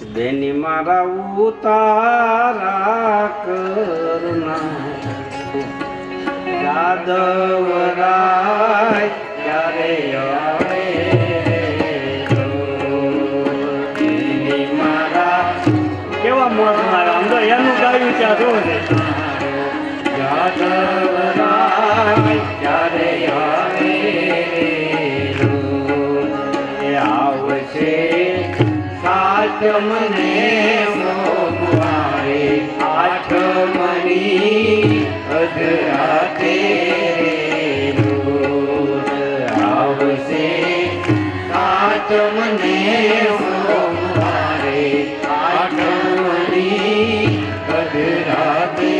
બેની મારા ઉતારા કરના યાદવરાય ક્યારે આવે બેની મારા કેવા મોત મારા આમ તો એનું ગાયું ત્યાં જોવું છે યાદવરાય ક્યારે આવે આવશે મને મોવારે આઠમની અધરાતે આવશે આઠમને મોવારે આઠમની અધરાતે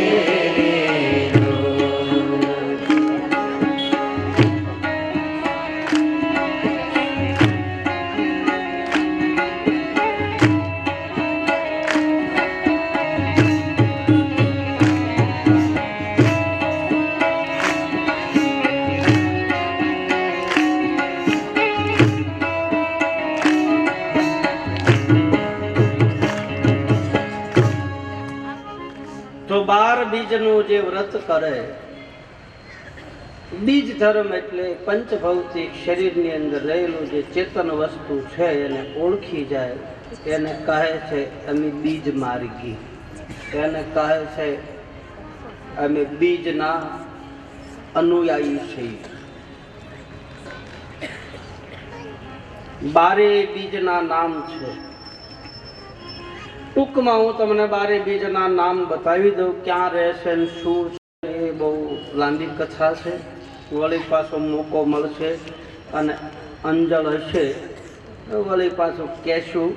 તો 12 બીજનું જે વ્રત કરે, બીજ ધર્મ એટલે પંચભૌતિક શરીરની અંદર રહેલું જે ચેતન વસ્તુ છે એને ઓળખી જાય, એને કહે છે અમે બીજ માર્ગી, એને કહે છે અમે બીજના અનુયાયી છીએ. 12 બીજના નામ છે. ટૂંકમાં હું તમને 12 બીજના નામ બતાવી દઉં, ક્યાં રહેશે ને શું છે. એ બહુ લાંબી કથા છે, વળી પાછો મોકો મળશે અને અંજળ હશે વળી પાછું કહેશું,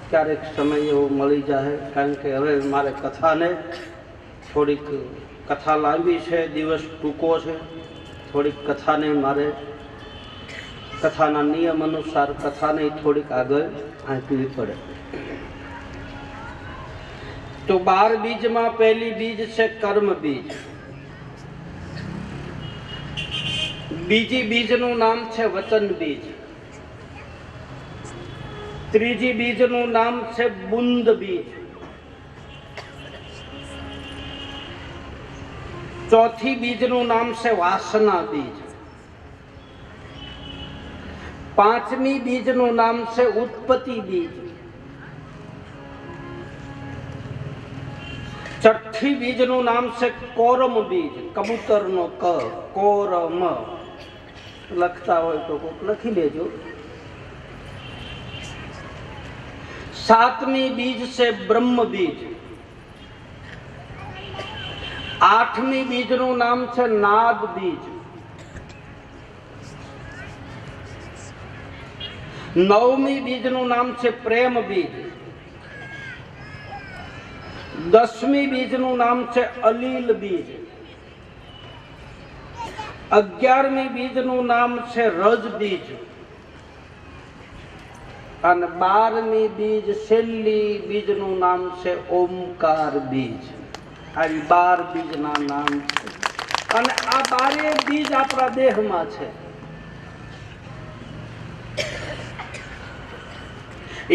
ક્યારેક સમય એવો મળી જાય. કારણ કે હવે મારે કથાને થોડીક કથા લાંબી છે, દિવસ ટૂંકો છે, થોડીક કથાને મારે કથાના નિયમ અનુસાર કથાને થોડીક આગળ આંકવી પડે. તો 12 બીજમાં પહેલી બીજ છે કર્મ બીજ. બીજી બીજનું નામ છે વચન બીજ. ત્રીજી બીજનું નામ છે બુંદ બીજ. ચોથી બીજનું નામ છે વાસના બીજ. પાંચમી બીજનું નામ છે ઉત્પત્તિ બીજ. છઠ્ઠી બીજનું નામ છે કોરમ બીજ, કબૂતરનો ક, કોરમ. લખતા હોય તો કોક લખી લેજો. સાતમી બીજ છે બ્રહ્મ બીજ. આઠમી બીજનું નામ છે નાદ બીજ. નવમી બીજનું નામ છે પ્રેમ બીજ. 10મી બીજનું નામ છે અલીલ બીજ. 11મી બીજનું નામ છે રજ બીજ. અને 12મી બીજ છેલ્લી બીજનું નામ છે ઓમકાર બીજ. આવી 12 બીજના નામ છે. અને આ 12 બીજ આપણા દેહમાં છે.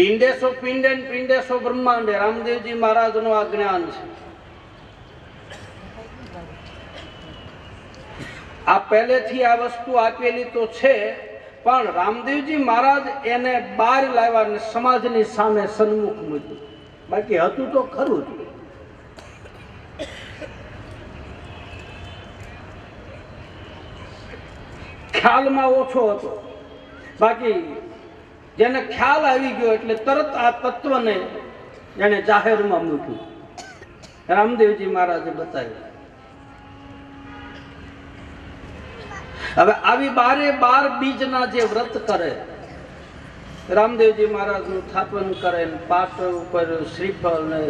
ઈંડેશો પિંડે પિંડેશો બ્રહ્માંડે રામદેવજી મહારાજનું આ જ્ઞાન છે. આ પહેલેથી આ વસ્તુ આપેલી તો છે, પણ રામદેવજી મહારાજ એને બહાર લાવ્યા અને સમાજની સામે સન્મુખ મૂક્યું. બાકી હતું તો ખરું જ. ખ્યાલમાં ઓછો હતો, બાકી જેને ખ્યાલ આવી ગયો એટલે તરત આ તત્વને જેને જાહેરમાં મૂક્યું. રામદેવજી મહારાજે બતાવ્યું. હવે આવી 12 બીજના જે વ્રત કરે, રામદેવજી મહારાજનું સ્થાપન કરે, પાટ ઉપર શ્રીફળ ને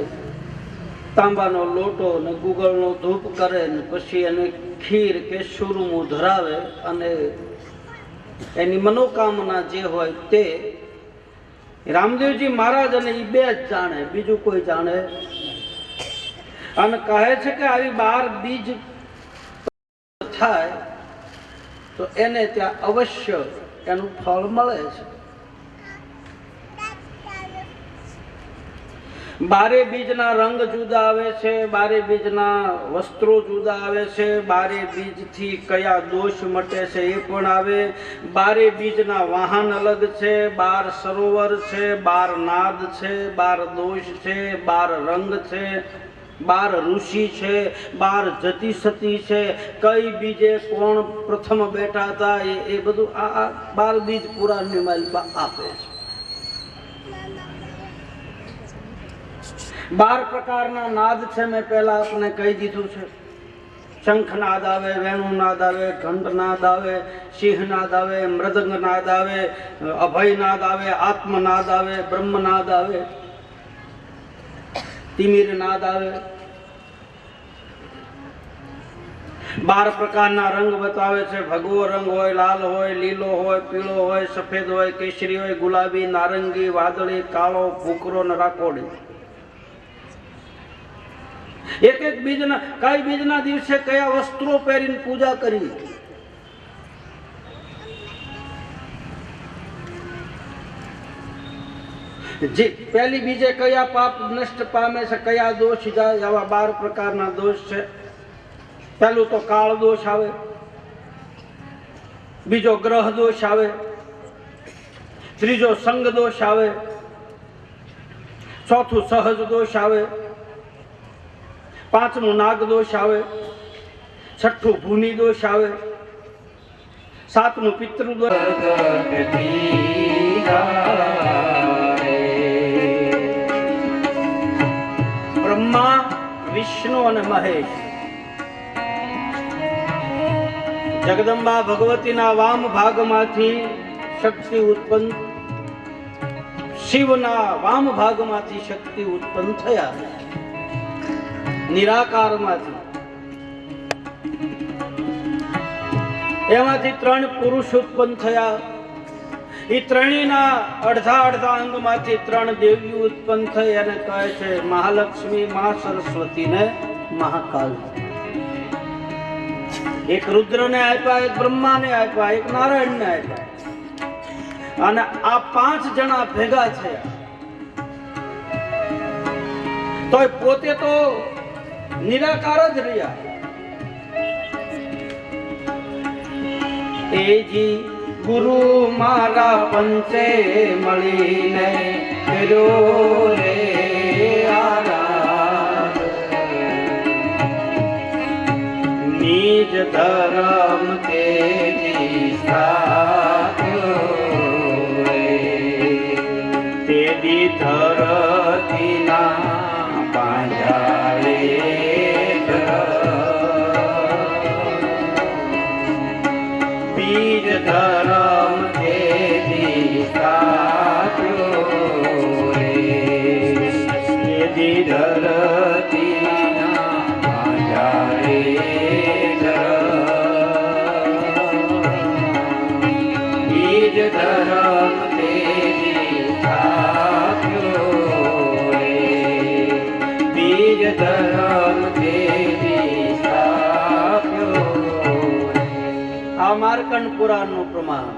તાંબાનો લોટો ને ગુગળનો ધૂપ કરે, ને પછી એને ખીર કે સુરમું ધરાવે અને એની મનોકામના જે હોય તે રામદેવજી મહારાજ અને એ બે જ જાણે, બીજું કોઈ જાણે. અને કહે છે કે આવી 12 બીજ થાય તો એને ત્યાં અવશ્ય એનું ફળ મળે છે. બારે બીજના રંગ જુદા આવે છે, બારે બીજના વસ્ત્રો જુદા આવે છે, બારે બીજથી કયા દોષ મટે છે એ પણ આવે. બારે બીજના વાહન અલગ છે, 12 સરોવર છે, 12 નાદ છે, 12 દોષ છે, 12 રંગ છે, 12 ઋષિ છે, 12 જતી સતી છે, કઈ બીજે કોણ પ્રથમ બેઠા હતા એ બધું આ 12 બીજ પુરાણની માલિકા આપે છે. 12 પ્રકારના નાદ છે, મેં પહેલા આપને કહી દીધું છે. શંખનાદ આવે, વેણુનાદ આવે, ઘંટનાદ આવે, સિંહનાદ આવે, મૃદંગનાદ આવે, અભયનાદ આવે, આત્મનાદ આવે, બ્રહ્મનાદ આવે, તિમિરનાદ આવે. 12 પ્રકારના રંગ બતાવે છે. ભગવો રંગ હોય, લાલ હોય, લીલો હોય, પીળો હોય, સફેદ હોય, કેસરી હોય, ગુલાબી, નારંગી, વાદળી, કાળો, ભૂખરો ને રાખોડી. એક એક બીજના કઈ બીજના દિવસે કયા વસ્ત્રો પહેરીને પૂજા કરી. જે પહેલી બીજે કયા પાપ નષ્ટ પામે છે, કયા દોષ જાય, આવા 12 પ્રકારના દોષ છે. પહેલું તો કાળ દોષ આવે, બીજો ગ્રહ દોષ આવે, ત્રીજો સંગ દોષ આવે, ચોથું સહજ દોષ આવે, પાંચમું નાગ દોષ આવે, છઠ્ઠું ભૂની દોષ આવે, સાતમું પિતૃ દોષ. બ્રહ્મા, વિષ્ણુ અને મહેશ, જગદંબા ભગવતીના વામ ભાગમાંથી શક્તિ ઉત્પન્ન, શિવના વામ ભાગમાંથી શક્તિ ઉત્પન્ન થયા, નિરાકારમાંથી. એમાંથી 3 પુરુષ ઉત્પન્ન થયા. એ ત્રણેયના અડધા અંગમાંથી 3 દેવીઓ ઉત્પન્ન થઈ અને કહે છે મહાલક્ષ્મી, મહા સરસ્વતી ને મહાકાલ. એક રુદ્રને આપ્યા, એક બ્રહ્માને આપ્યા, એક નારાયણને આપ્યા. અને આ 5 જણા ભેગા થયા તો પોતે તો નિરાકાર જ રહ્યા. એજી ગુરુ મારા પંચે મળીને કર્યો રે આરાધ, નિજ ધર્મ તેજી સ્થાપ્યો રે, તેદી ધરતીના પાંજાળે બીજ ધર્મ તેદી સ્થાપ્યો રે, તેદી ધરતીના પાંજાળે બીજ ધર્મ તેદી સ્થાપ્યો રે, બીજ ધર્મ તેદી સ્થાપ્યો. આ માર્કંડ પુરાણનું પ્રમાણ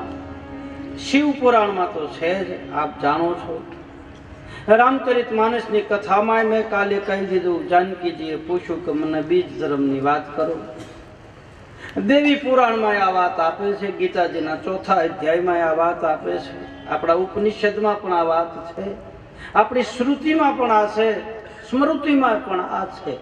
શિવ પુરાણમાં તો છે જ, આપ જાણો છો. રામચરિત માનસની કથામાં મેં કાલે કહી દીધું, જાનકીજીએ પૂછ્યું કે મને બીજ ધર્મની વાત કરો. દેવી પુરાણમાં આ વાત આપે છે, ગીતાજીના 4થા અધ્યાયમાં આ વાત આપે છે, આપણા ઉપનિષદમાં પણ આ વાત છે, આપણી શ્રુતિમાં પણ આ છે, સ્મૃતિમાં પણ આ છે.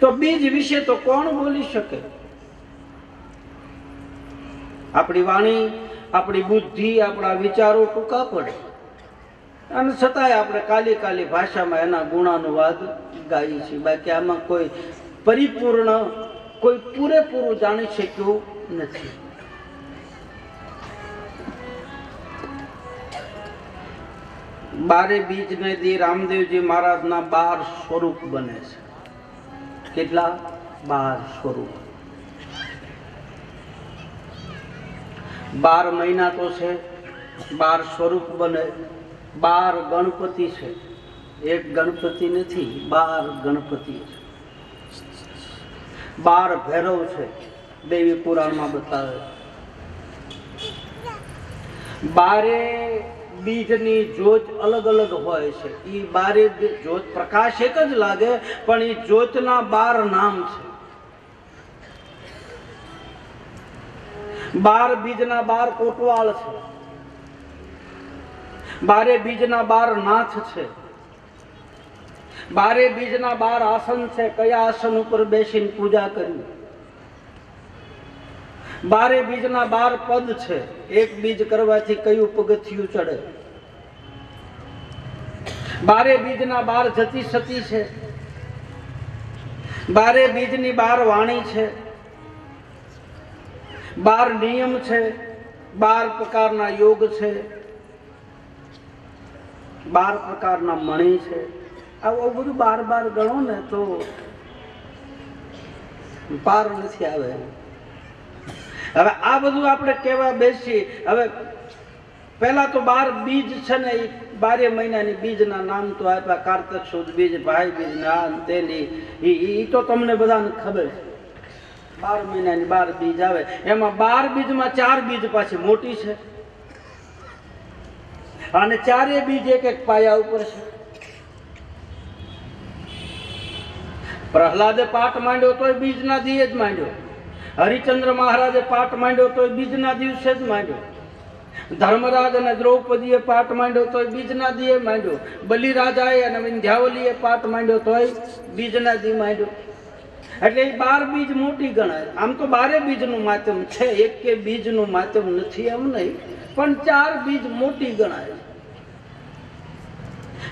તો બીજ વિશે તો કોણ બોલી શકે? આપણી વાણી, આપણી બુદ્ધિ, આપણા વિચારો ટૂંકા પડે અને છતાંય આપણે કાલી ભાષામાં એના ગુણાનુવાદ ગાઈએ છીએ. બાકી આમાં કોઈ પરિપૂર્ણ, કોઈ પૂરેપૂરું જાણી શક્યું નથી. બારે બીજને દી રામદેવજી મહારાજના 12 સ્વરૂપ બને છે. કેટલા? 12 સ્વરૂપ. 12 મહિના તો છે, 12 સ્વરૂપ બને. 12 ગણપતિ છે, એક ગણપતિ નથી, 12 ગણપતિ છે. 12 ભૈરવ છે, દેવી પુરાણમાં બતાવે. બારે બીજની જ્યોત અલગ અલગ હોય છે. એ બારે જ્યોત પ્રકાશ એક જ લાગે, પણ એ જ્યોતના 12 નામ છે. 12 બીજના 12 કોટવાળ છે. 12 બીજના 12 નાથ છે. 12 બીજના 12 આસન છે. કયા આસન ઉપર બેસીને પૂજા કરવી. 12 બીજના 12 પદ છે. એક બીજ કરવાથી કયું પગથિયું ચડે. 12 બીજના 12 જતી સતી છે. 12 બીજની 12 વાણી છે. 12 નિયમ છે. 12 પ્રકારના યોગ છે. 12 પ્રકારના મણી છે. આવું બધું 12 ગણો ને તો પાર નથી આવે. હવે આ બધું આપણે કહેવા બેસી. હવે પહેલા તો 12 બીજ છે ને, એ 12 મહિનાની બીજના નામ તો આપ્યા. કાર્તક સુદ બીજ, ભાઈ બીજ, ના તેની, એ તો તમને બધાને ખબર છે. 12 મહિનાની 12 બીજ આવે. એમાં 12 બીજમાં 4 બીજ પાછી મોટી છે, અને 4 બીજ એક એક પાયા ઉપર છે. પ્રહલાદે પાઠ માંડ્યો તોય બીજના દીએ જ માંડ્યો. હરિચંદ્ર મહારાજે પાઠ માંડ્યો તોય બીજના દિવસે જ માંડ્યો. ધર્મરાજ અને દ્રૌપદીએ પાઠ માંડ્યો તોય બીજના દીએ માંડ્યો. બલિરાજાએ અને વિંધ્યાવલીએ પાઠ માંડ્યો તોય બીજના દી માંડ્યો. એટલે 12 બીજ મોટી ગણાય. આમ તો 12 બીજનું માધ્યમ છે, એક કે બીજનું માધ્યમ નથી એમ નહીં, પણ 4 બીજ મોટી ગણાય.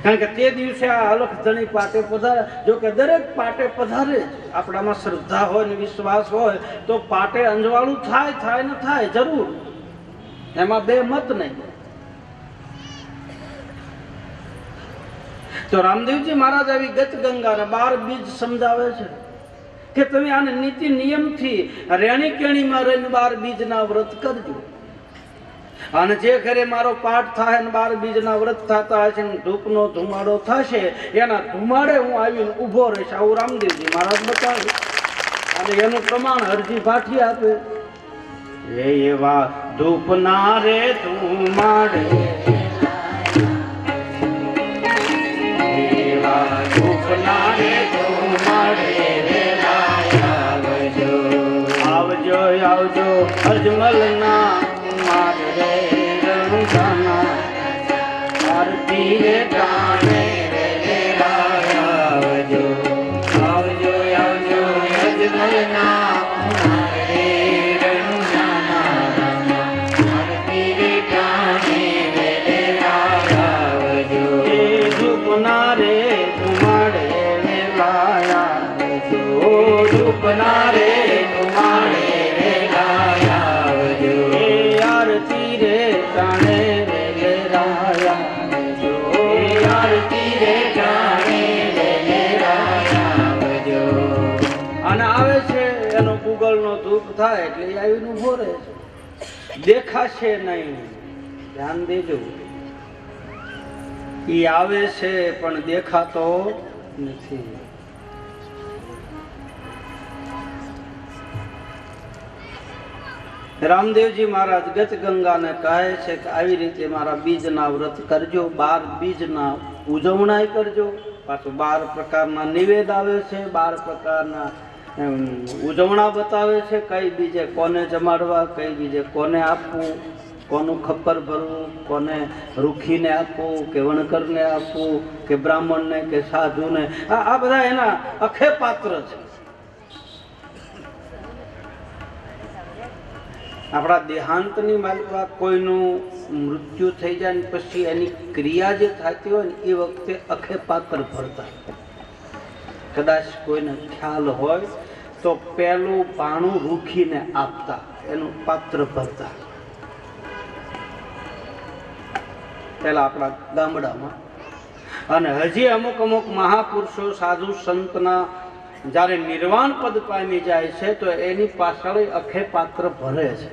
કારણ કે તે દિવસે આ અલખ ધણી પાટે પધારે. જો કે દરેક પાટે પધારે જ. આપણામાં શ્રદ્ધા હોય ને વિશ્વાસ હોય તો પાટે અંજવાળું થાય ને થાય જરૂર. એમાં બે મત નહીં. તો રામદેવજી મહારાજ આવી ગત ગંગાના 12 બીજ સમજાવે છે કે તમે આને નીતિ નિયમથી રેણી કેણીમાં રહીને 12 બીજના વ્રત કરજો. અને જે ઘરે મારો પાઠ થાય ને 12 બીજના વ્રત થતા હશે ને ધૂપનો ધુમાડો થશે, એના ધુમાડે હું આવીને ઊભો રહીશ. આવું રામદેવજી મહારાજ બતાવે. અને એનું પ્રમાણ હરજી ભાઠી આપે. એવા ધૂપના રે ધુમાડે, એવા ધૂપના રે ધુમાડે આવજો આવજો અજમલના મારે રણુજાના આરતી રે ગાણે રે આવજો આવજો આવજો અજમલના મારે રણુજાના આરતી રે ગાણે રે આવજો. એ ધૂપના રે ધુમાડે રે લાયા જો, ધૂપના રે ધુમાડે રે લાયા જો. એ આરતી રે ગાણે રે લાયા જો, એ આરતી રે ગાણે રે લાયા જો. અને આવે છે એનો ગુગળનો ધૂપ થાય એટલે એ આવીને ઊભો રહે છે. દેખાશે નહીં, ધ્યાન દેજો. એ આવે છે પણ દેખાતો નથી. રામદેવજી મહારાજ ગત ગંગાને કહે છે કે આવી રીતે મારા બીજના વ્રત કરજો. 12 બીજના ઉજવણાય કરજો. પાછું 12 પ્રકારના નિવેદ આવે છે, 12 પ્રકારના ઉજવણા બતાવે છે. કઈ બીજે કોને જમાડવા, કઈ બીજે કોને આપવું, કોનું ખપ્પર ભરવું, કોને રૂખીને આપવું, કે વણકરને આપવું, કે બ્રાહ્મણને, કે સાધુને. આ બધા એના અખે પાત્ર છે. આપણા દેહાંતની માલિકા કોઈનું મૃત્યુ થઈ જાય ને પછી એની ક્રિયા જે થતી હોય ને એ વખતે અખે પાત્ર ભરતા. કદાચ કોઈને ખ્યાલ હોય તો પેલું પાણું રૂખીને આપતા, એનું પાત્ર ભરતા. પેલા આપણા ગામડામાં. અને હજી અમુક મહાપુરુષો સાધુ સંતના જ્યારે નિર્વાણ પદ પામી જાય છે તો એની પાછળ અખે પાત્ર ભરે છે.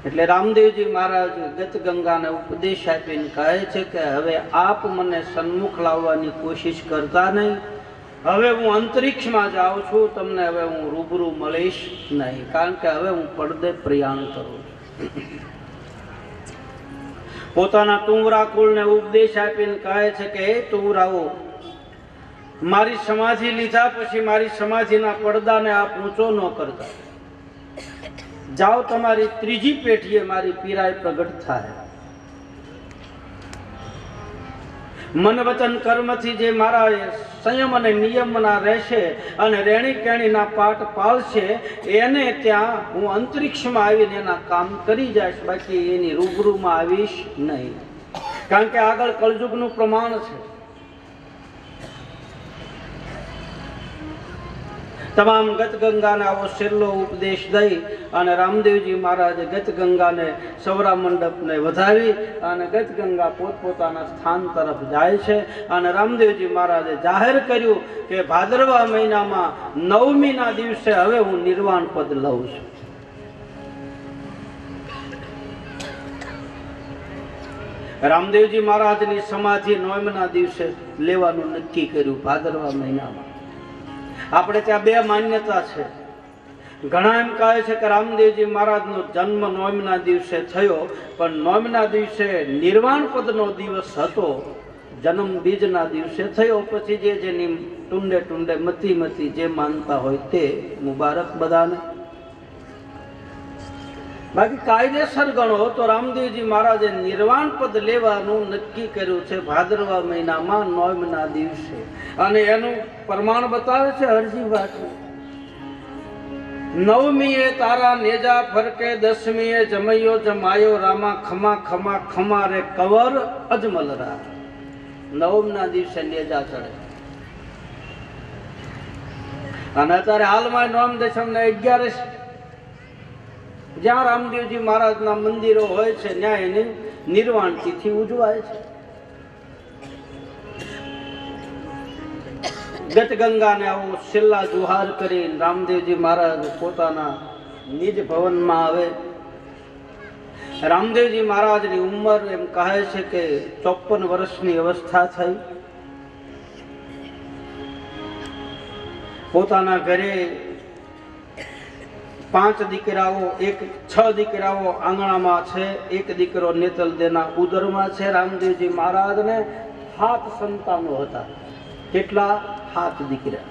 એટલે રામદેવજી મહારાજ ગત ગંગાને ઉપદેશ આપીને કહે છે કે હવે આપ મને સન્મુખ લાવવાની કોશિશ કરતા નહીં, હવે હું અંતરિક્ષમાં જાઉં છું, તમને હવે હું રૂબરૂ મળીશ નહીં, કારણ કે હવે હું પડદે પ્રયાણ કરું છું. પોતાના તુંવરા કુળને ઉપદેશ આપીને કહે છે કે હે તુંવરાઓ, મારી સમાધિ લીધા પછી મારી સમાધિના પડદાને આપ ઊંચો ન કરતા. જાઓ, તમારી ત્રીજી પેઢીએ મારી પીરાય પ્રગટ થાય. મન વચન કર્મથી જે મારા સંયમ અને નિયમના રહેશે અને રેણી કેણીના પાઠ પાળશે, એને ત્યાં હું અંતરિક્ષમાં આવીને એના કામ કરી જઈશ, બાકી એની રૂબરૂમાં આવીશ નહીં. કારણ કે આગળ કળયુગનું પ્રમાણ છે. તમામ ગતગંગાને આવો છેલ્લો ઉપદેશ દઈ અને રામદેવજી મહારાજે ગતગંગાને સૌરા મંડપને વધાવી અને ગતગંગા પોતપોતાના સ્થાન તરફ જાય છે. અને રામદેવજી મહારાજે જાહેર કર્યું કે ભાદરવા મહિનામાં 9મીના દિવસે હવે હું નિર્વાણ પદ લઉં છું. રામદેવજી મહારાજની સમાધિ 9મના દિવસે લેવાનું નક્કી કર્યું, ભાદરવા મહિનામાં. આપણે ત્યાં બે માન્યતા છે. ઘણા એમ કહે છે કે રામદેવજી મહારાજનો જન્મ 9મના દિવસે થયો, પણ 9મના દિવસે નિર્વાણ પદનો દિવસ હતો, જન્મ બીજના દિવસે થયો. પછી જે જેની ટુંડે ટુંડે મતી જે માનતા હોય તે મુબારક બધાને. બાકી કાયદેસર ગણો તો રામદેવજી મહારાજે નિર્વાણ પદ લેવાનું નક્કી કર્યું છે ભાદરવા મહિનામાં 9મના દિવસે. અને એનું પ્રમાણ બતાવે છે હરજી વાંચવું. 9મીએ તારા નેજા ફરકે, 10મીએ જમૈયો જમાયો રામા, ખમા ખમા ખમા રે કવર અજમલ રા. 9મના દિવસે નેજા ચડે. અને અત્યારે હાલમાં 9મ દશમ ને 11 જ્યાં રામદેવજી મહારાજના મંદિરો હોય છે ત્યાં એની નિર્વાણ તિથિ ઉજવાય છે. ગતગંગાને આવો છેલ્લા જુહાર કરી રામદેવજી મહારાજ પોતાના નિજ ભવનમાં આવે. રામદેવજી મહારાજની ઉંમર એમ કહે છે કે 54 વર્ષની અવસ્થા થઈ. પોતાના ઘરે 5 દીકરાઓ, 6 દીકરાઓ આંગણામાં છે, 1 દીકરો નેતલદેના ઉદરમાં છે. રામદેવજી મહારાજને 7 સંતાનો હતા. કેટલા? 7 દીકરા.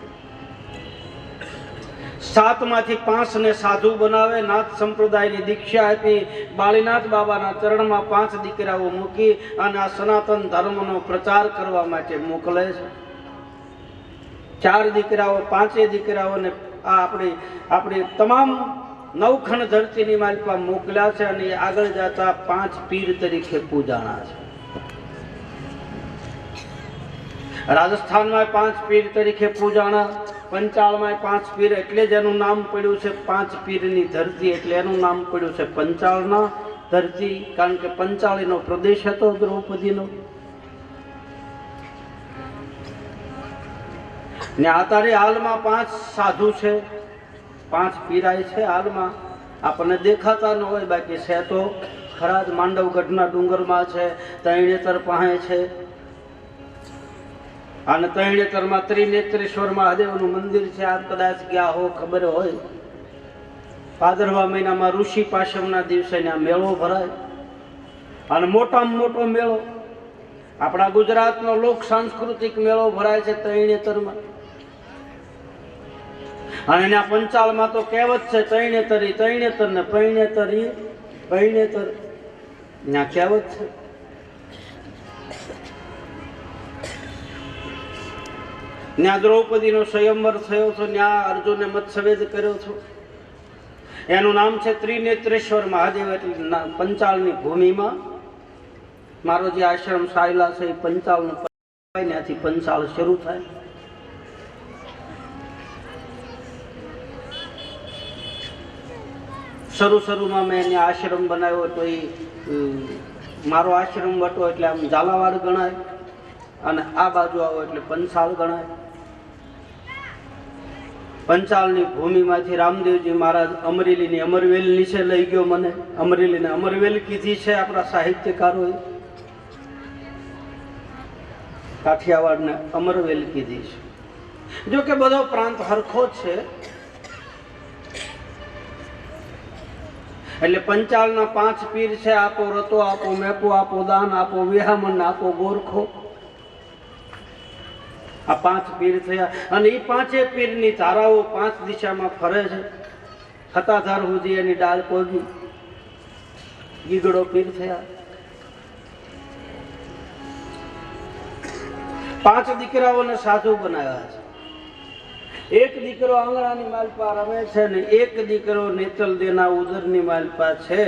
7માંથી 5ને સાધુ બનાવે, નાથ સંપ્રદાયની દીક્ષા આપી, બાળીનાથ બાબાના ચરણમાં 5 દીકરાઓ મૂકી અને આ સનાતન ધર્મનો પ્રચાર કરવા માટે મોકલે છે. 4 દીકરાઓ, 5 દીકરાઓને આ આપણી તમામ નવખંડ ધરતીની માલિકા મોકલ્યા છે અને આગળ જતા 5 પીર તરીકે પૂજાણા છે. રાજસ્થાનમાં 5 પીર તરીકે પૂજાણા, પંચાળમાં 5 પીર, એટલે જ એનું નામ પડ્યું છે 5 પીરની ધરતી, એટલે એનું નામ પડ્યું છે પંચાળના ધરતી, કારણ કે પંચાળીનો પ્રદેશ હતો દ્રૌપદીનો. ને અત્યારે હાલમાં 5 સાધુ છે, 5 પીરાય છે. હાલમાં આપણને દેખાતા ન હોય, બાકી છે તો ખરા જ. માંડવગઢના ડુંગરમાં છે, તૈણેતર પાસે છે. અને તૈણેતરમાં ત્રિનેત્રેશ્વર મહાદેવનું મંદિર છે. આપ કદાચ ગયા હો, ખબર હોય. ભાદરવા મહિનામાં ઋષિ પાશમના દિવસે ત્યાં મેળો ભરાય. અને મોટામાં મોટો મેળો આપણા ગુજરાતનો લોક સાંસ્કૃતિક મેળો ભરાય છે તૈણેતરમાં. અને એના પંચાળમાં તો કહેવત છે તૈણેતરી તૈણેતર ને પૈણેતરી પૈણેતર. ત્યાં કહેવત છે. ત્યાં દ્રૌપદીનો સ્વયંવર થયો હતો, ત્યાં અર્જુને મત્સ્યવેદ કર્યો હતો. એનું નામ છે ત્રિનેત્રેશ્વર મહાદેવ. એટલે પંચાળની ભૂમિમાં મારો જે આશ્રમ સાયલા છે એ પંચાળનું, ત્યાંથી પંચાળ શરૂ થાય. શરૂમાં મેં એને આશ્રમ બનાવ્યો હતો. એ મારો આશ્રમ વટો એટલે આમ ઝાલાવાડ ગણાય, અને આ બાજુ આવો એટલે પંચાળ ગણાય. પંચાળની ભૂમિમાંથી રામદેવજી મહારાજ અમરેલીની અમરવેલ નીચે લઈ ગયો મને. અમરેલીને અમરવેલ કીધી છે આપણા સાહિત્યકારોએ. કાઠિયાવાડને અમરવેલ કીધી છે. જો કે બધો પ્રાંત હરખો જ છે, એટલે પંચાલના 5 પીર છે. આપો રતો, આપો મેપો, આપો દાન, આપો વિહામણ, આપો ગોરખો. આ 5 પીર થયા. અને એ 5 પીરની ધારાઓ 5 દિશામાં ફરે છે. સત્તાધાર સુધી એની ડાળ પોગી. ગીગડો પીર થયા. 5 દીકરાઓને સાધુ બનાવ્યા છે. એક દીકરો આંગણાની માલપા રમે છે ને એક દીકરો નેતલદેના ઉદરની માલપા છે.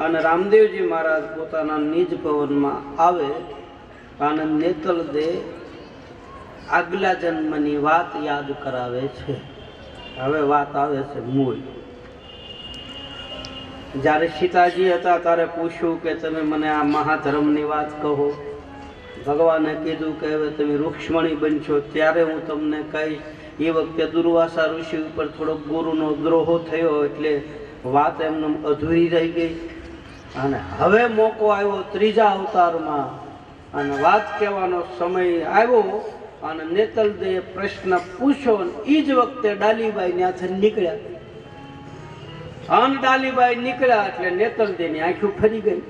અને રામદેવજી મહારાજ પોતાના નિજ ભવનમાં આવે અને નેતલદે આગલા જન્મની વાત યાદ કરાવે છે. હવે વાત આવે છે મૂળ. જ્યારે સીતાજી હતા ત્યારે પૂછ્યું કે તમે મને આ મહાધર્મની વાત કહો. ભગવાને કીધું કે હવે તમે રૂક્ષ્મણી બનશો ત્યારે હું તમને કહીશ. એ વખતે દુર્વાસા ઋષિ ઉપર થોડોક ગુરુનો દ્રોહ થયો એટલે વાત એમને અધૂરી રહી ગઈ. અને હવે મોકો આવ્યો ત્રીજા અવતારમાં અને વાત કહેવાનો સમય આવ્યો. અને નેતલદે પ્રશ્ન પૂછ્યો. એ જ વખતે ડાલીબાઈ ત્યાંથી નીકળ્યા. અને ડાલીબાઈ નીકળ્યા એટલે નેતલદેની આંખો ફરી ગઈ.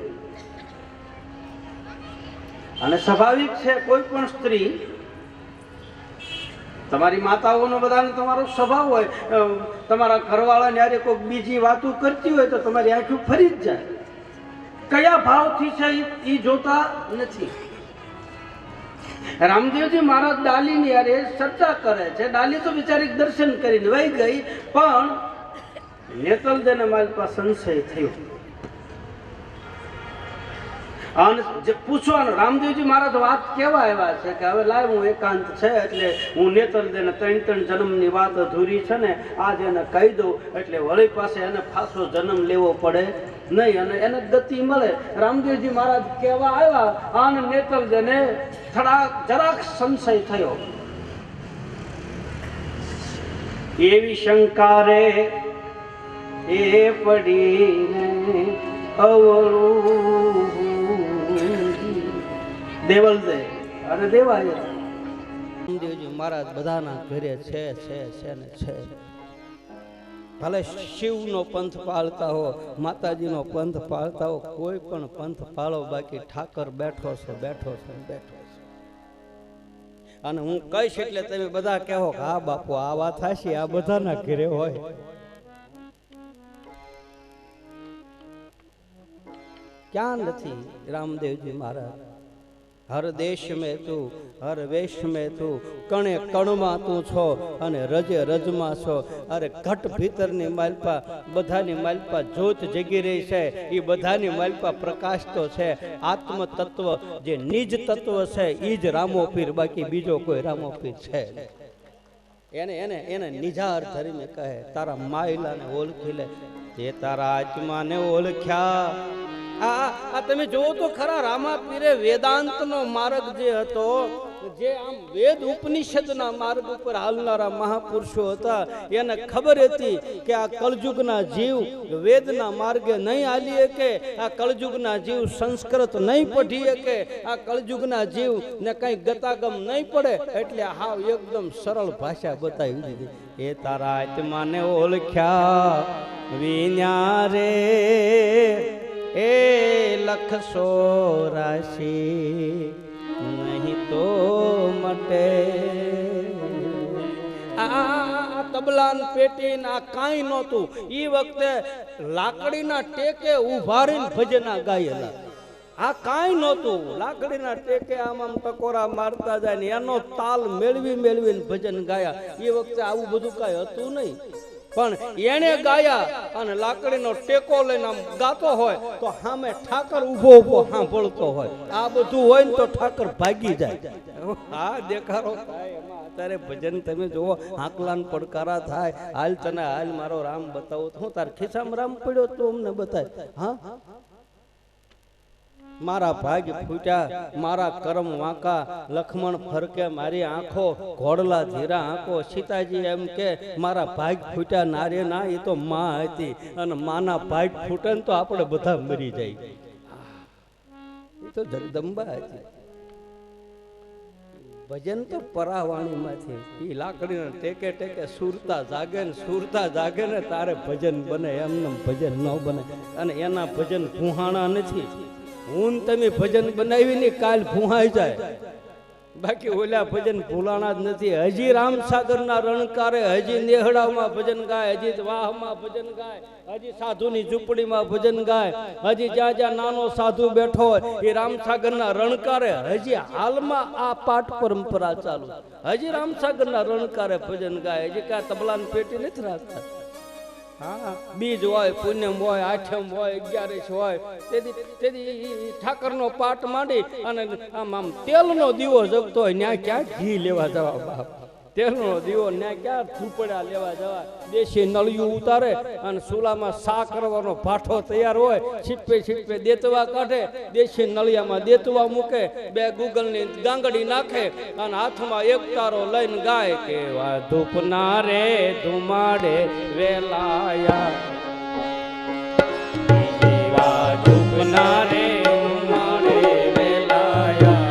અને સ્વાભાવિક છે કોઈ પણ સ્ત્રી, તમારી માતાઓનો બધાને તમારો સ્વભાવ હોય, તમારા ઘરવાળાને યારે કોઈ બીજી વાતો કરતી હોય તો તમારી આંખો ફરી જ જાય. કયા ભાવથી છે એ જોતા નથી. રામદેવજી મહારાજ ડાલીની યારે ચર્ચા કરે છે. ડાલી તો બિચારી દર્શન કરીને વહી ગઈ, પણ નેતલદેને મારી પાસે સંશય થયો. અને જે પૂછવાનું રામદેવજી મહારાજ વાત કેવા આવ્યા છે કે હવે લાવ હું એકાંત છે એટલે હું નેતલદેને 3 જન્મની વાત અધૂરી છે ને આજ એને કહી દઉં એટલે વળી પાસે એને પાછો જન્મ લેવો પડે નહીં અને એને ગતિ મળે. રામદેવજી મહારાજ કેવા આવ્યા અને નેતલદેને જરાક સંશય થયો. એવી શંકારે એ પડીને અવળું દેવલદે અને દેવાય. રામદેવજી મહારાજ બધાના ઘરે છે ને છે. ભલે શિવનો પંથ પાળતા હો, માતાજીનો પંથ પાળતા હો, કોઈ પણ પંથ પાળો, બાકી ઠાકર બેઠો છે. અને હું કહીશ એટલે તમે બધા કહો કે હા બાપુ આ વાત હાશી, આ બધાના ઘરે હોય. ક્યાં નથી રામદેવજી મહારાજ? હર દેશ મેં તું, હર વેશ મેં તું, કણે કણમાં તું છો અને રજે રજમાં છો. અરે ઘટ ભીતરની માલપા બધાની માલપા જ્યોત જગી રહી છે. એ બધાની માલપા પ્રકાશ તો છે. આત્મ તત્વ જે નિજ તત્વ છે એ જ રામો પીર, બાકી બીજો કોઈ રામો પીર છે. એને નિજાર ધરીને કહે તારા માયલાને ઓળખી લે, તે તારા આત્માને ઓળખ્યા. આ તમે જોવો તો ખરા, રામા પીરે વેદાંતનો માર્ગ જે હતો, જે આમ વેદ ઉપનિષદના માર્ગ ઉપર હાલનારા મહાપુરુષો હતા, એને ખબર હતી કે આ કળજુગના જીવ વેદના માર્ગે નહીં હાલી શકે, આ કળજુગના જીવ સંસ્કૃત નહીં પઢી શકે, આ કળજુગના જીવ ને કઈ ગતાગમ નહીં પડે. એટલે હાવ એકદમ સરળ ભાષા બતાવી દીધી. એ તારા આત્માને ઓળખ્યા વિના રે એ 184 નહીં તો મટે. આ તબલાન પેટી આ કાંઈ નહોતું. એ વખતે લાકડીના ટેકે ઉભા રહીને ભજના ગાયેલા. આ કાંઈ નહોતું. લાકડીના ટેકે આમ ટકોરા મારતા જાય ને એનો તાલ મેળવીને ભજન ગાયા. એ વખતે આવું બધું કાંઈ હતું નહીં, પણ એને ગાયા અને લાકડીનો ટેકો લઈને આમ ગાતો હોય તો સામે ઠાકર ઊભો સાંભળતો હોય. આ બધું હોય ને તો ઠાકર ભાગી જાય. હા દેખાડો થાય એમાં. અત્યારે ભજન તમે જુઓ, આકલાન પડકારા થાય, હાલ તને હાલ મારો રામ બતાવો. હું તાર ખિસ્સામાં રામ પડ્યો તો અમને બતાય. હા મારા ભાગ ફૂટ્યા, મારા કરમ વાંકા, લખમણ ફરકે મારી આંખો, ઘોડલા ધીરા આંખો. સીતાજી એમ કે મારા ભાગ ફૂટ્યા નારે ના, એ તો માં હતી અને માના ભાગ ફૂટે ને તો આપણે બધા મરી જાય. એ તો જગદંબા હતી. ભજન તો પરાવાણીમાંથી એ લાકડીને ટેકે ટેકે સુરતા જાગે ને તારે ભજન બને, એમને ભજન ન બને. અને એના ભજન ભૂહાણા નથી. હું તમે ભજન બનાવી ને કાલ ભૂહાઈ જાય, બાકી ઓલા ભજન ભૂલાણા જ નથી. હજી રામસાગરના રણકારે હજી નેહડામાં ભજન ગાય, હજી વાહમાં ભજન ગાય, હજી સાધુની ઝૂંપડીમાં ભજન ગાય, હજી જ્યાં જ્યાં નાનો સાધુ બેઠો હોય એ રામસાગરના રણકારે હજી હાલમાં આ પાઠ પરંપરા ચાલુ. હજી રામસાગરના રણકારે ભજન ગાય, હજી કાંઈ તબલાની પેટી નથી રાખતા. હા, બીજ હોય, પૂનમ હોય, આઠમ હોય, 11 હોય, તેથી ઠાકરનો પાઠ માંડી અને આમ તેલનો દીવો જગતો હોય, ત્યાં ક્યાં ઘી લેવા જવા બાપ? તેલનો દીવો ત્યાં ક્યાં ઝૂંપડા લેવા જવા? દેશી નળિયું ઉતારે અને ચૂલામાં સા કરવાનો ભાઠો તૈયાર હોય, છીપે દેતવા કાઢે, દેશી નળિયામાં દેતવા મૂકે, 2 ગૂગલની ગાંગડી નાખે અને હાથમાં એક તારો લઈને ગાય કે વા ધૂપના રે ધુમાડે વેલાયા, ધૂપના રે ધુમાડે વેલાયા,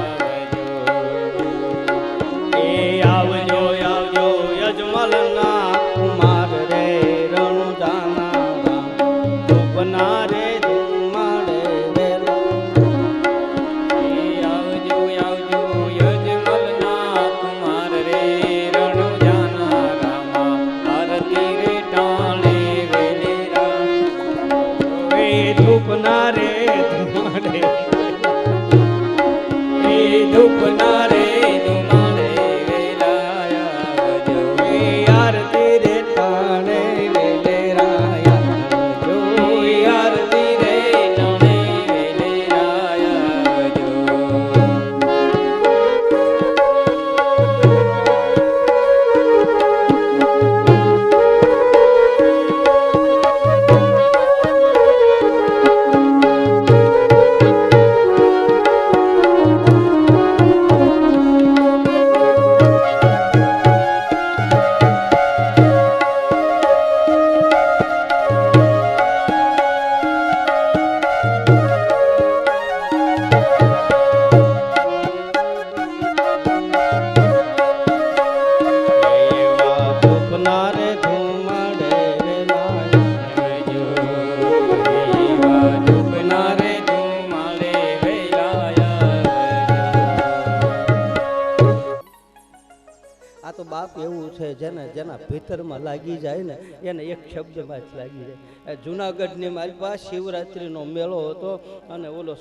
એ આવજો આવજો યજમલના કુમાર રે રણુજાના, ધૂપના રે ધુમાડે વેલાયા, એ આવજો આવજો યજમલના કુમાર રે રણુજાના, રામા આરતી રે ટાણે વેલેરા, એ ધૂપના રે ધુમાડે, એ ધૂપના રે ધુમાડે વેલાયા, જો એ આરતી રે ટાણે વેલેરાયા, જો એ આરતી રે ટાણે વેલેરાયા, જો જેના ભીતરમાં લાગી જાય ને એને એક શબ્દમાં જ લાગી જાય. જુનાગઢની માલપા શિવરાત્રીનો મેળો હતો અને ઓલો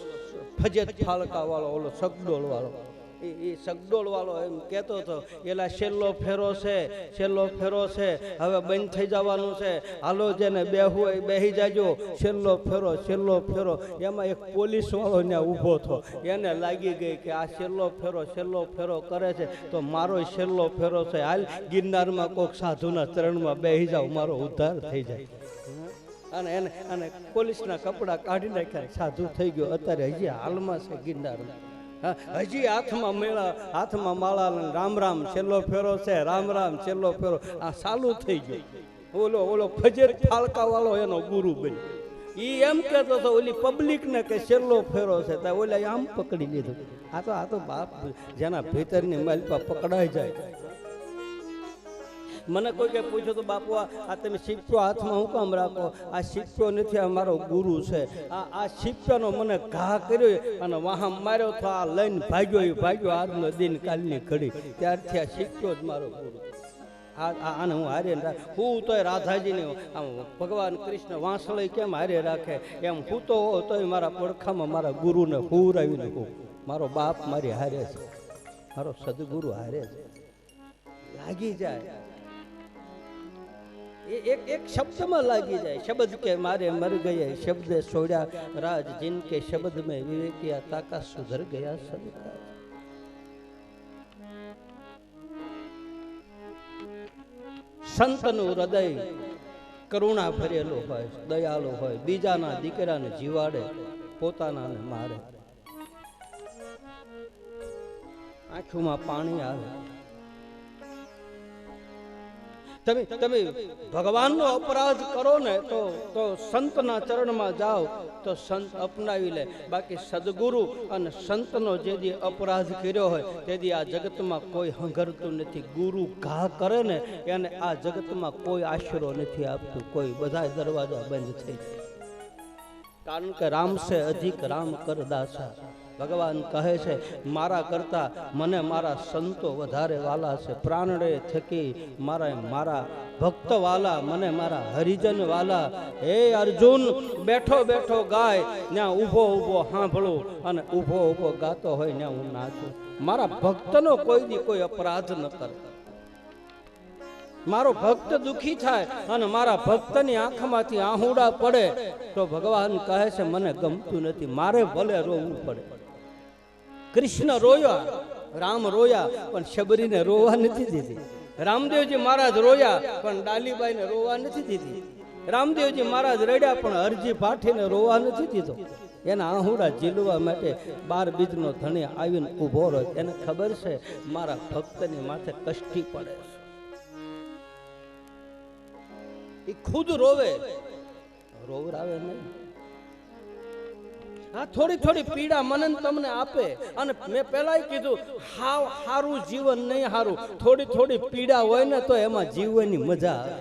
ફજેત ફાળકા વાળો, ઓલો સગડોળ વાળો, એ સગડોળ વાળો એમ કહેતો હતો, એલા છેલ્લો ફેરો છે, હવે બંધ થઈ જવાનું છે, હાલો જેને બેહવું હોય બેહી જાજો, છેલ્લો ફેરો. એમાં એક પોલીસ વાળો ત્યાં ઊભો હતો, એને લાગી ગઈ કે આ છેલ્લો ફેરો કરે છે તો મારો છેલ્લો ફેરો છે, હાલ ગિરનારમાં કોઈક સાધુના ચરણમાં બેહી જાવ, મારો ઉદ્ધાર થઈ જાય. અને પોલીસના કપડા કાઢી નાખ્યા, સાધુ થઈ ગયો. અત્યારે હજી હાલમાં છે ગિરનારમાં, હજી હાથમાં માળા, રામ રામ છેલ્લો ફેરો છે, રામ રામ છેલ્લો ફેરો, આ ચાલુ થઈ ગયો. ઓલો ફજેત ફાળકા વાળો એનો ગુરુ બન્યો. ઈ એમ કહેતો હતો ઓલી પબ્લિક ને કે છેલ્લો ફેરો છે, તો ઓલા આમ પકડી લીધું. આ તો બાપ જેના ભીતરની માલપા પકડાઈ જાય. મને કોઈ કે પૂછ્યું તો બાપુ આ તમે સિક્કો હાથમાં હું કામ રાખો? આ સિક્કો નથી, આ મારો ગુરુ છે. આ સિક્કાનો મને ઘા કર્યો અને વાહ માર્યો તો આ લઈને ભાગ્યો આજનો દિન કાલની ઘડી, ત્યારથી આ સિક્કો જ મારો ગુરુ. આને હું હારે હું તોય રાધાજીને ભગવાન કૃષ્ણ વાંસળી કેમ હારે રાખે એમ હું તો તોય મારા પડખામાં મારા ગુરુને હુરાવીને કહું, મારો બાપ મારી હારે છે, મારો સદગુરુ હારે છે. લાગી જાય एक शब्द में लागी जाए. शब्द के मारे मर गए, शब्द छोड़ा राज, जिनके शब्द में विवेकिया ताका सुधर गया सबका. संतनु हृदय करुणा भरेलो होय, दयालु होय, बीजाना दीकराने जीवाड़े, पोतानाने मारे. आँखों में पानी आवे, તમે ભગવાનનો અપરાધ કરો ને તો સંતના ચરણમાં જાઓ તો સંત અપનાવી લે. બાકી સદગુરુ અને સંતનો જે દી અપરાધ કર્યો હોય તે દી આ જગતમાં કોઈ હંગરતું નથી. ગુરુ ઘા કરે ને એને આ જગતમાં કોઈ આશરો નથી આપતું. કોઈ બધા દરવાજા બંધ થઈ જાય. કારણ કે રામ સે અધિક રામ કર દાસા. ભગવાન કહે છે મારા કરતા મને મારા સંતો વધારે વાલા છે. પ્રાણડે થકી મારા ભક્ત વાલા, મને મારા હરિજન વાલા. હે અર્જુન, બેઠો બેઠો ગાય ત્યાં ઊભો ઊભો સાંભળું અને ઊભો ઊભો ગાતો હોય ત્યાં હું નાચું. મારા ભક્તનો કોઈ દી કોઈ અપરાધ ન કરે. મારો ભક્ત દુખી થાય અને મારા ભક્તની આંખમાંથી આહુડા પડે તો ભગવાન કહે છે મને ગમતું નથી. મારે ભલે રોવું પડે. કૃષ્ણ રોયા, રામ રોયા, પણ શબરીને રોવા નથી દીધી. રામદેવજી મહારાજ રોયા પણ ડાલીબાઈને રોવા નથી દીધી. રામદેવજી મહારાજ રડ્યા પણ હરજી ભાઠીને રોવા નથી દીધો. એના આહુડા ઝીલવા માટે 12 બીજનો ધણી આવીને ઊભો રહ્યો. એને ખબર છે મારા ભક્તની માથે કષ્ટી પડે છે. એ ખુદ રોવે, રોવરાવે નહીં. હા, થોડી થોડી પીડા મને તમને આપે. અને મેં પહેલાય કીધું હાવ હારું જીવન નહીં હારું. થોડી થોડી પીડા હોય ને તો એમાં જીવવાની મજા આવે.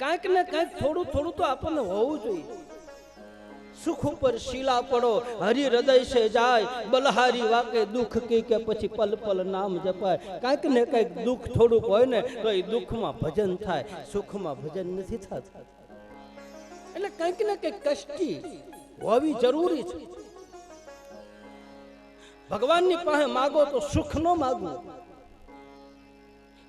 કાંઈક ને કાંઈક થોડું થોડું તો આપણને હોવું જોઈએ. સુખ ઉપર શીલા પડો, હરિ હૃદય સે જાય, બલહારી વાકે દુઃખ કી કે પછી પલ પલ નામ જપાય. કાંઈક ને કાંઈક દુઃખ થોડુંક હોય ને તો એ દુઃખમાં ભજન થાય, સુખમાં ભજન નથી થતું. એટલે કંઈક ને કંઈક કષ્ટી હોવી જરૂરી છે. ભગવાનની પાસે માગો તો સુખ ન માગો.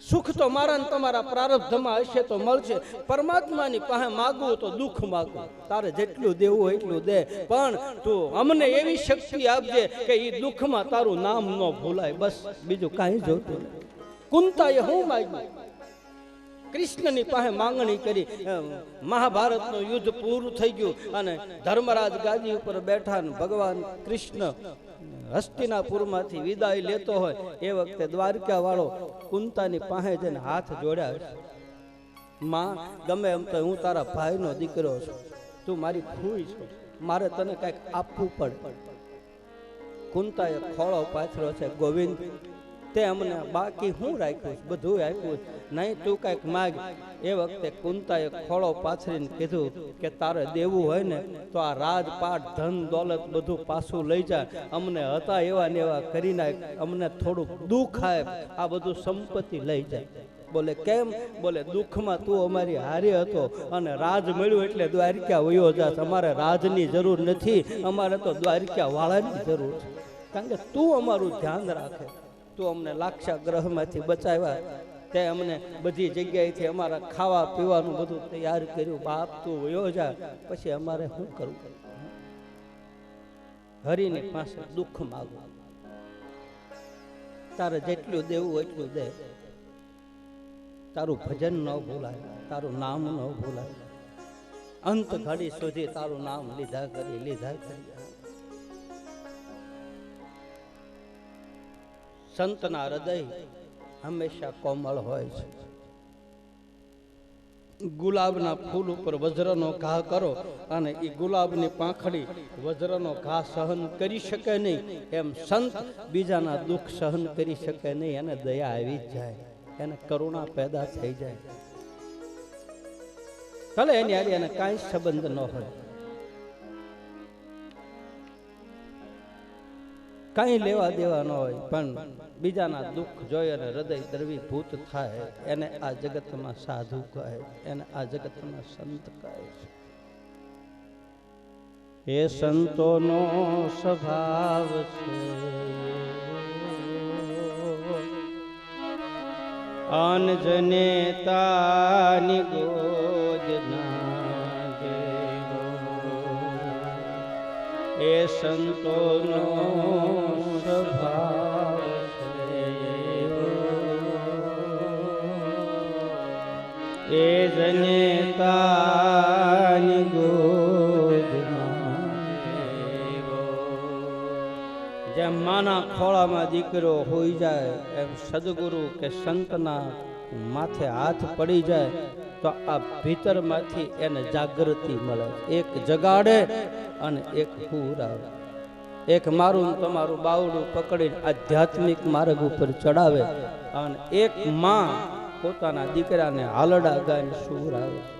સુખ તો મારા ને તમારા પ્રારબ્ધમાં હશે તો મળશે. પરમાત્માની પાસે માગવું તો દુઃખ માગવું. તારે જેટલું દેવું હોય એટલું દે, પણ તું અમને એવી શક્તિ આપજે કે એ દુઃખમાં તારું નામ ન ભૂલાય. બસ બીજું કાંઈ જોતું નહીં. કુંતાએ હું માગ્યું? કૃષ્ણની પાસે માંગણી કરી. મહાભારતનું યુદ્ધ પૂરું થઈ ગયું અને ધર્મરાજ ગાદી ઉપર બેઠા ને ભગવાન કૃષ્ણ હસ્તિનાપુરમાંથી વિદાય લેતો હોય એ વખતે દ્વારકા વાળો કુંતાની પાસે જઈને હાથ જોડ્યા. માં, ગમે એમ તો હું તારા ભાઈનો દીકરો છું, તું મારી ફૂઈ છું, મારે તને કંઈક આપવું પડે. કુંતાએ ખોળો પાથર્યો છે. ગોવિંદ, તે અમને બાકી હું રાખ્યું, બધું આપ્યું, નહીં તું કાંઈક માગ. એ વખતે કુંતાએ ખોળો પાથરીને કીધું કે તારે દેવું હોય ને તો આ રાજપાટ ધન દોલત બધું પાછું લઈ જા. અમને હતા એવા ને એવા કરી નાખ, અમને થોડુંક દુઃખ આવે, આ બધું સંપત્તિ લઈ જાય. બોલે કેમ? બોલે દુઃખમાં તું અમારી હારે હતો અને રાજ મળ્યું એટલે દ્વારકા વયો જાસ. અમારે રાજની જરૂર નથી, અમારે તો દ્વારકા વાળાની જરૂર છે. કારણ કે તું અમારું ધ્યાન રાખે. તું અમને લાક્ષાગ્રહમાંથી બચાવ્યા, તે અમને બધી જગ્યાએથી અમારા ખાવા પીવાનું બધું તૈયાર કર્યું. બાપ તું વયો જા, પછી અમારે શું કરવું? હરિની પાસે દુઃખ માગો. તારે જેટલું દેવું એટલું દે. તારું ભજન ન ભૂલાય, તારું નામ ન ભૂલાય. અંત ઘડી સુધી તારું નામ લીધા કરી. સંતના હૃદય હંમેશા કોમળ હોય છે. ગુલાબના ફૂલ ઉપર વજ્રનો ઘા કરો અને એ ગુલાબની પાંખડી વજ્રનો ઘા સહન કરી શકે નહીં, એમ સંત બીજાના દુઃખ સહન કરી શકે નહીં. એને દયા આવી જ જાય, એને કરુણા પેદા થઈ જાય. ભલે એની હારે એને કાંઈ સંબંધ ન હોય, કાંઈ લેવા દેવા ન હોય, પણ બીજાના દુઃખ જોઈ અને હૃદય દ્રવીભૂત થાય એને આ જગતમાં સાધુ કહે, એને આ જગતમાં સંત કહે છે. એ સંતોનો સ્વભાવ છે અનજનેતાની ગોદના દેવો. એ સંતોનો સ્વભાવ છે એ જનેતાની ગોદના દેવો. જેમ માના ખોળામાં દીકરો હોઈ જાય એમ સદગુરુ કે સંતના માથે હાથ પડી જાય તો આ ભીતરમાંથી એને જાગૃતિ મળે. એક જગાડે અને એક હુરાવે. એક મારું ને તમારું બાવડું પકડીને આધ્યાત્મિક માર્ગ ઉપર ચડાવે અને એક માં પોતાના દીકરાને હાલડા ગાઈને સુવરાવે.